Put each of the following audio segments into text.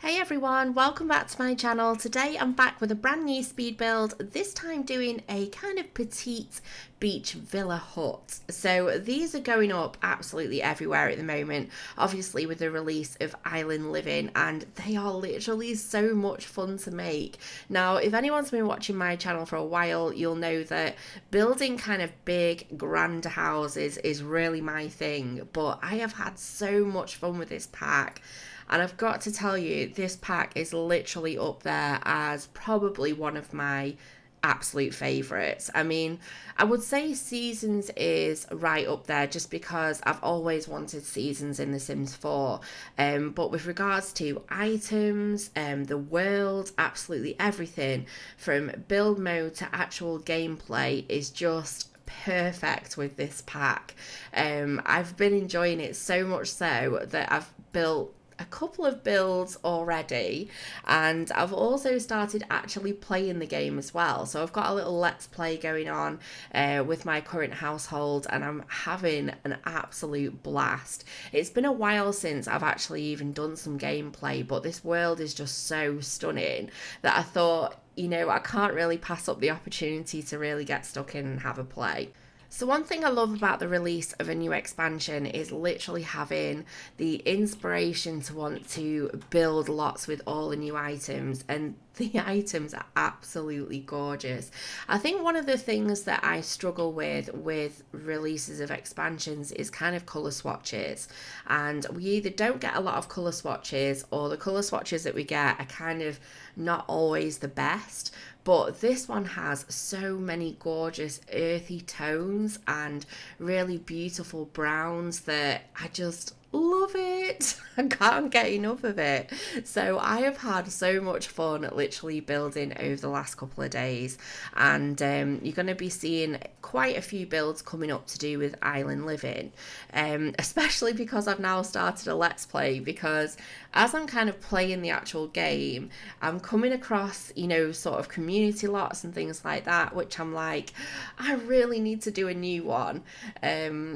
Hey everyone, welcome back to my channel. Today I'm back with a brand new speed build, this time doing a kind of petite beach villa hut. So these are going up absolutely everywhere at the moment, obviously with the release of Island Living, and they are literally so much fun to make. Now, if anyone's been watching my channel for a while, you'll know that building kind of big, grand houses is really my thing, but I have had so much fun with this pack. And I've got to tell you, this pack is literally up there as probably one of my absolute favourites. I mean, I would say Seasons is right up there just because I've always wanted Seasons in The Sims 4. But with regards to items, the world, absolutely everything from build mode to actual gameplay is just perfect with this pack. I've been enjoying it so much so that I've built a couple of builds already, and I've also started actually playing the game as well. So I've got a little let's play going on with my current household, and I'm having an absolute blast. It's been a while since I've actually even done some gameplay, but this world is just so stunning that I thought, you know, I can't really pass up the opportunity to really get stuck in and have a play. So one thing I love about the release of a new expansion is literally having the inspiration to want to build lots with all the new items, and the items are absolutely gorgeous. I think one of the things that I struggle with releases of expansions is kind of colour swatches, and we either don't get a lot of colour swatches, or the colour swatches that we get are kind of not always the best. But this one has so many gorgeous earthy tones and really beautiful browns that I just love it. I can't get enough of it. So I have had so much fun literally building over the last couple of days, and you're going to be seeing quite a few builds coming up to do with Island Living, especially because I've now started a let's play, because as I'm kind of playing the actual game, I'm coming across, you know, sort of community lots and things like that, which I'm like, I really need to do a new one.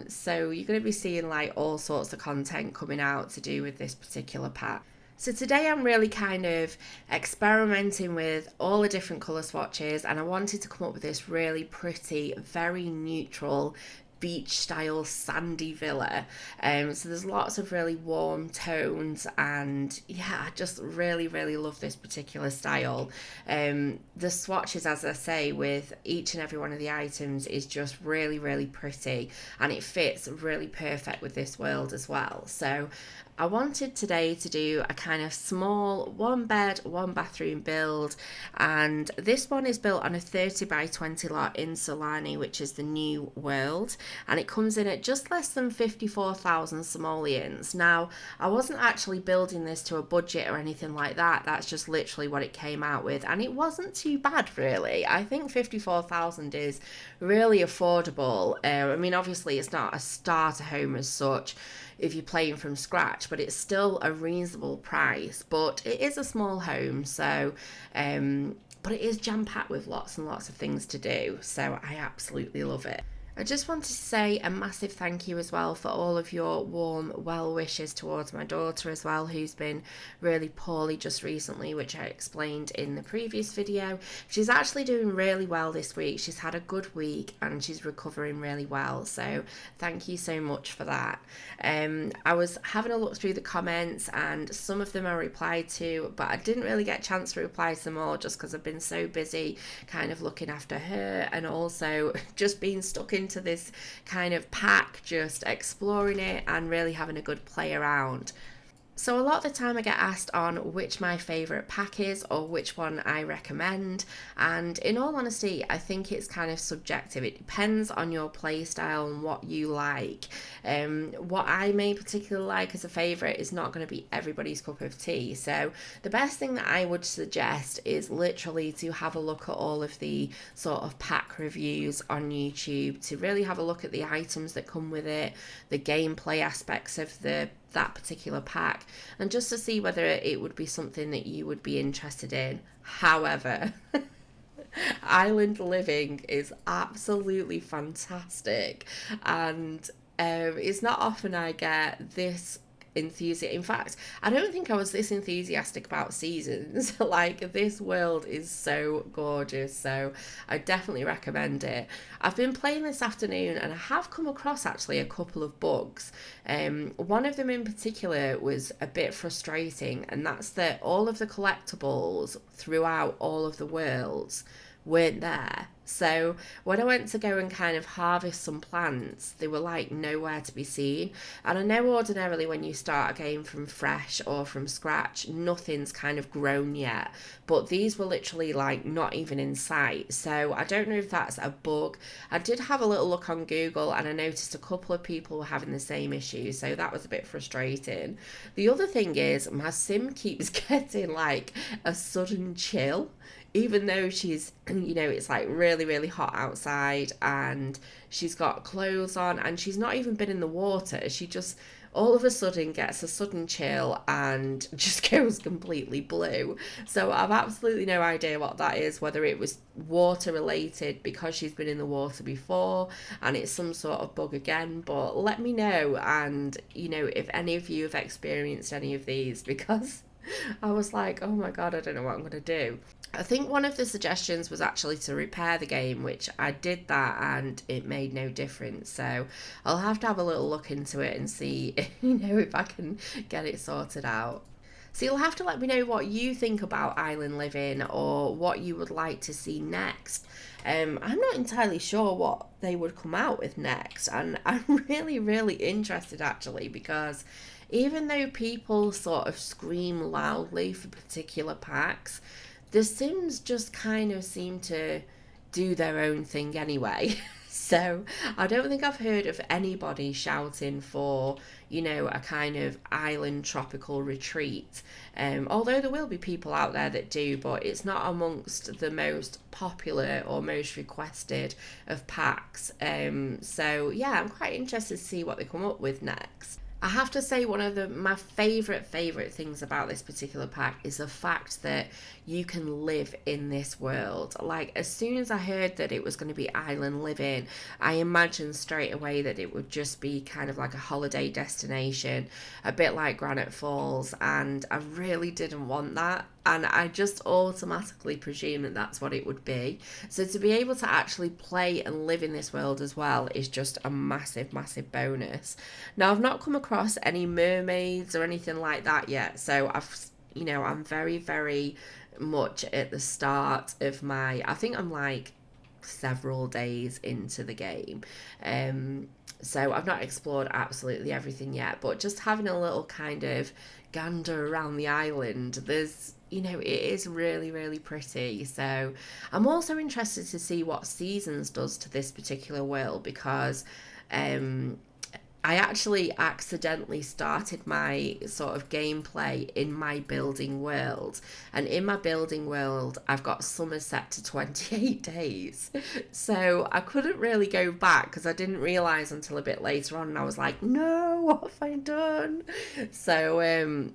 So you're going to be seeing like all sorts of content coming out to do with this particular pack. So today I'm really kind of experimenting with all the different colour swatches, and I wanted to come up with this really pretty, very neutral beach style sandy villa. So there's lots of really warm tones, and yeah, I just really love this particular style. The swatches, as I say, with each and every one of the items is just really pretty, and it fits really perfect with this world as well. So I wanted today to do a kind of small 1 bed, 1 bathroom build, and this one is built on a 30 by 20 lot in Sulani, which is the new world, and it comes in at just less than 54,000 simoleons. Now, I wasn't actually building this to a budget or anything like that, that's just literally what it came out with, and it wasn't too bad really. I think 54,000 is really affordable. I mean, obviously it's not a starter home as such if you're playing from scratch, but it's still a reasonable price. But it is a small home, so but it is jam-packed with lots and lots of things to do, so I absolutely love it. I just wanted to say a massive thank you as well for all of your warm well wishes towards my daughter as well, who's been really poorly just recently, which I explained in the previous video. She's actually doing really well this week. She's had a good week and she's recovering really well, so thank you so much for that. I was having a look through the comments, and some of them I replied to, but I didn't really get a chance to reply to them all just because I've been so busy kind of looking after her, and also just being stuck into this kind of pack, just exploring it and really having a good play around. So a lot of the time I get asked on which my favourite pack is or which one I recommend, and in all honesty I think it's kind of subjective. It depends on your play style and what you like. What I may particularly like as a favourite is not going to be everybody's cup of tea, so the best thing that I would suggest is literally to have a look at all of the sort of pack reviews on YouTube, to really have a look at the items that come with it, the gameplay aspects of that particular pack, and just to see whether it would be something that you would be interested in. However, island living is absolutely fantastic, and it's not often I get this enthusiastic. In fact, I don't think I was this enthusiastic about seasons. Like, this world is so gorgeous, so I definitely recommend it. I've been playing this afternoon and I have come across actually a couple of bugs. One of them in particular was a bit frustrating, and that's that all of the collectibles throughout all of the worlds weren't there. So when I went to go and kind of harvest some plants, they were like nowhere to be seen. And I know ordinarily when you start a game from fresh or from scratch, nothing's kind of grown yet, but these were literally like not even in sight. So I don't know if that's a bug. I did have a little look on Google and I noticed a couple of people were having the same issue, so that was a bit frustrating. The other thing is my sim keeps getting like a sudden chill, even though she's, it's like really, really hot outside and she's got clothes on and she's not even been in the water. She just all of a sudden gets a sudden chill and just goes completely blue. So I've absolutely no idea what that is, whether it was water related because she's been in the water before and it's some sort of bug again. But let me know, and if any of you have experienced any of these, because I was like, oh my god, I don't know what I'm going to do. I think one of the suggestions was actually to repair the game, which I did that and it made no difference. So I'll have to have a little look into it and see, if I can get it sorted out. So you'll have to let me know what you think about island living or what you would like to see next. I'm not entirely sure what they would come out with next, and I'm really, really interested actually, because even though people sort of scream loudly for particular packs, the Sims just kind of seem to do their own thing anyway. So I don't think I've heard of anybody shouting for, a kind of island tropical retreat. Although there will be people out there that do, but it's not amongst the most popular or most requested of packs. So yeah, I'm quite interested to see what they come up with next. I have to say one of my favourite things about this particular pack is the fact that you can live in this world. Like, as soon as I heard that it was going to be island living, I imagined straight away that it would just be kind of like a holiday destination, a bit like Granite Falls, and I really didn't want that. And I just automatically presumed that that's what it would be. So to be able to actually play and live in this world as well is just a massive, massive bonus. Now, I've not come across any mermaids or anything like that yet. So I'm very, very much at the start of I think I'm like several days into the game. So I've not explored absolutely everything yet, but just having a little kind of gander around the island, it is really, really pretty. So I'm also interested to see what Seasons does to this particular world, because I actually accidentally started my sort of gameplay in my building world. And in my building world, I've got summer set to 28 days. So I couldn't really go back because I didn't realise until a bit later on. And I was like, no, what have I done? So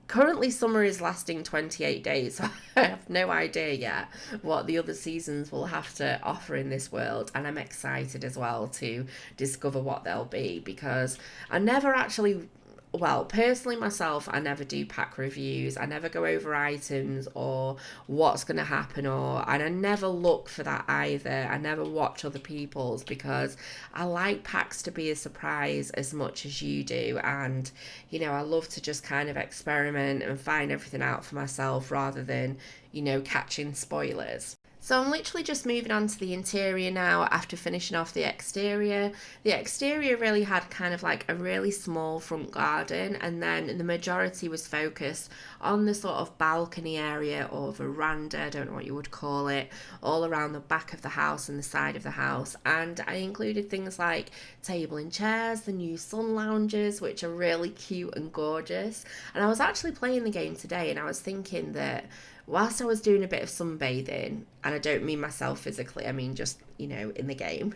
currently summer is lasting 28 days, so I have no idea yet what the other seasons will have to offer in this world, and I'm excited as well to discover what they'll be, because I never actually, well, personally myself, I never do pack reviews. I never go over items or what's going to happen, and I never look for that either. I never watch other people's, because I like packs to be a surprise as much as you do. And, I love to just kind of experiment and find everything out for myself rather than, catching spoilers. So I'm literally just moving on to the interior now after finishing off the exterior. The exterior really had kind of like a really small front garden, and then the majority was focused on the sort of balcony area or veranda, I don't know what you would call it, all around the back of the house and the side of the house. And I included things like table and chairs, the new sun lounges, which are really cute and gorgeous. And I was actually playing the game today, and I was thinking that whilst I was doing a bit of sunbathing, and I don't mean myself physically, I mean just, in the game,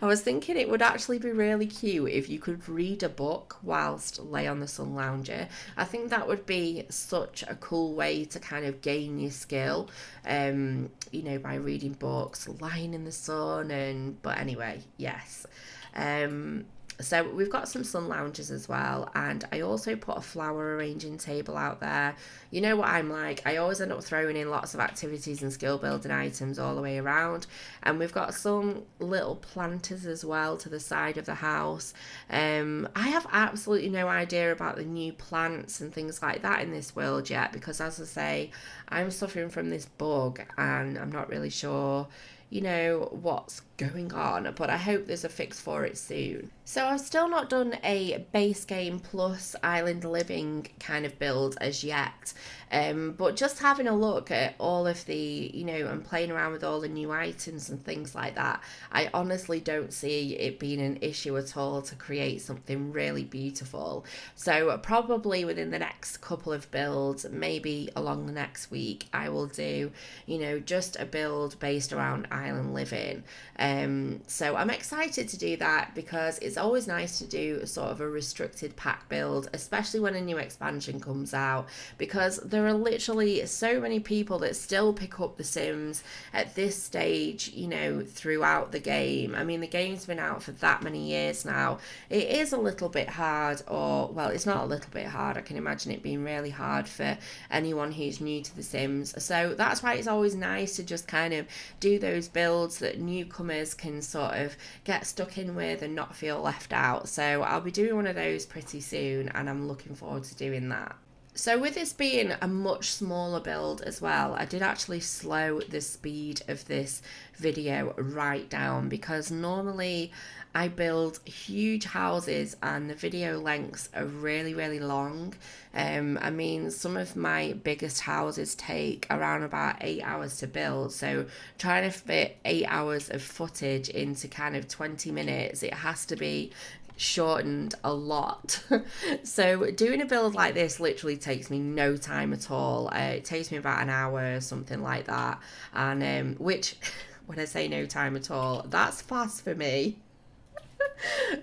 I was thinking it would actually be really cute if you could read a book whilst lay on the sun lounger. I think that would be such a cool way to kind of gain your skill, by reading books, lying in the sun, but anyway, yes. So we've got some sun lounges as well, and I also put a flower arranging table out there. You know what I'm like, I always end up throwing in lots of activities and skill building items all the way around, and we've got some little planters as well to the side of the house. I have absolutely no idea about the new plants and things like that in this world yet, because as I say, I'm suffering from this bug and I'm not really sure what's going on, but I hope there's a fix for it soon. So I've still not done a base game plus island living kind of build as yet, but just having a look at all of the, and playing around with all the new items and things like that, I honestly don't see it being an issue at all to create something really beautiful. So probably within the next couple of builds, maybe along the next week, I will do, just a build based around island living. So I'm excited to do that because it's always nice to do sort of a restricted pack build, especially when a new expansion comes out, because there are literally so many people that still pick up The Sims at this stage, throughout the game. I mean, the game's been out for that many years now. It is a little bit hard, it's not a little bit hard. I can imagine it being really hard for anyone who's new to The Sims. So that's why it's always nice to just kind of do those builds that newcomers can sort of get stuck in with and not feel left out. So I'll be doing one of those pretty soon, and I'm looking forward to doing that. So with this being a much smaller build as well, I did actually slow the speed of this video right down, because normally I build huge houses and the video lengths are really, really long. I mean, some of my biggest houses take around about 8 hours to build. So trying to fit 8 hours of footage into kind of 20 minutes, it has to be shortened a lot. So doing a build like this literally takes me no time at all. It takes me about an hour, something like that. And which, when I say no time at all, that's fast for me.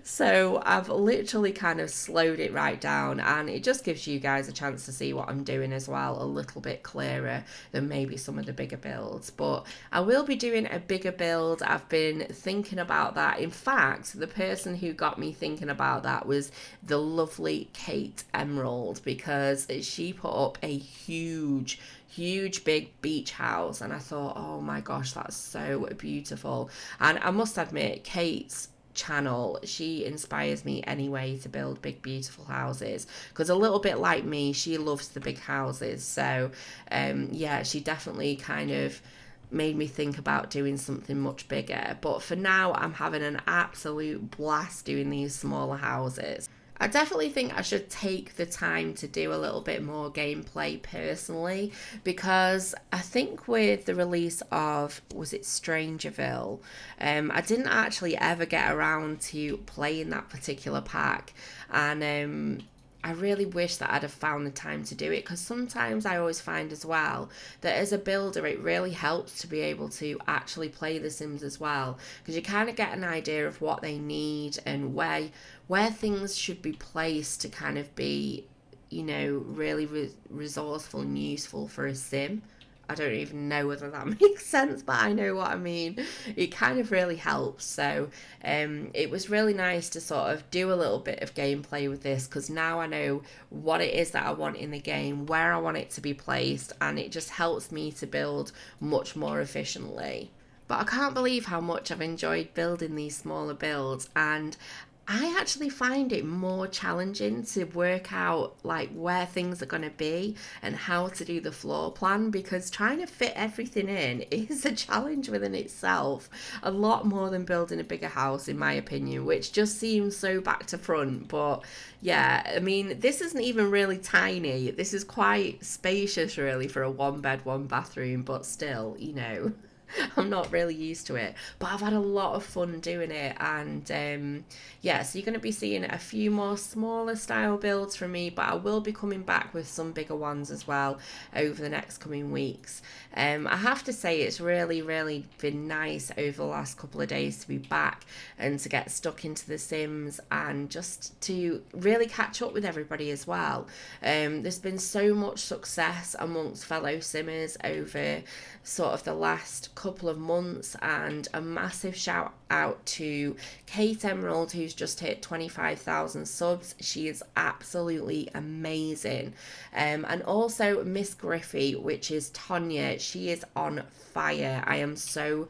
So I've literally kind of slowed it right down, and it just gives you guys a chance to see what I'm doing as well, a little bit clearer than maybe some of the bigger builds. But I will be doing a bigger build. I've been thinking about that. In fact, the person who got me thinking about that was the lovely Kate Emerald, because she put up a huge big beach house, and I thought, oh my gosh, that's so beautiful. And I must admit, Kate's channel, she inspires me anyway to build big beautiful houses, because a little bit like me, she loves the big houses. So she definitely kind of made me think about doing something much bigger. But for now, I'm having an absolute blast doing these smaller houses. I definitely think I should take the time to do a little bit more gameplay personally, because I think with the release of, was it Strangerville, I didn't actually ever get around to playing that particular pack, and I really wish that I'd have found the time to do it, because sometimes I always find as well that as a builder it really helps to be able to actually play The Sims as well, because you kind of get an idea of what they need and where things should be placed to kind of be, really resourceful and useful for a sim. I don't even know whether that makes sense, but I know what I mean. It kind of really helps. So it was really nice to sort of do a little bit of gameplay with this, because now I know what it is that I want in the game, where I want it to be placed, and it just helps me to build much more efficiently. But I can't believe how much I've enjoyed building these smaller builds, and I actually find it more challenging to work out like where things are going to be and how to do the floor plan, because trying to fit everything in is a challenge within itself, a lot more than building a bigger house in my opinion, which just seems so back to front. But yeah, I mean, this isn't even really tiny, this is quite spacious really for a one bed one bathroom, but still, you know. I'm not really used to it, but I've had a lot of fun doing it. And yeah, so you're going to be seeing a few more smaller style builds from me, but I will be coming back with some bigger ones as well over the next coming weeks. I have to say it's really been nice over the last couple of days to be back and to get stuck into the Sims and just to really catch up with everybody as well. There's been so much success amongst fellow Simmers over sort of the last couple of months, and a massive shout out to Kate Emerald, who's just hit 25,000 subs. She is absolutely amazing. And also Miss Griffey, which is Tonya. She is on fire. I am so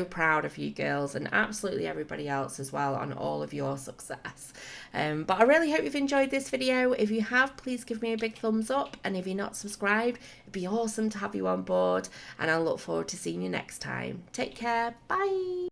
proud of you girls, and absolutely everybody else as well, on all of your success. But I really hope you've enjoyed this video. If you have, please give me a big thumbs up, and if you're not subscribed, it'd be awesome to have you on board, and I look forward to seeing you next time. Take care. Bye.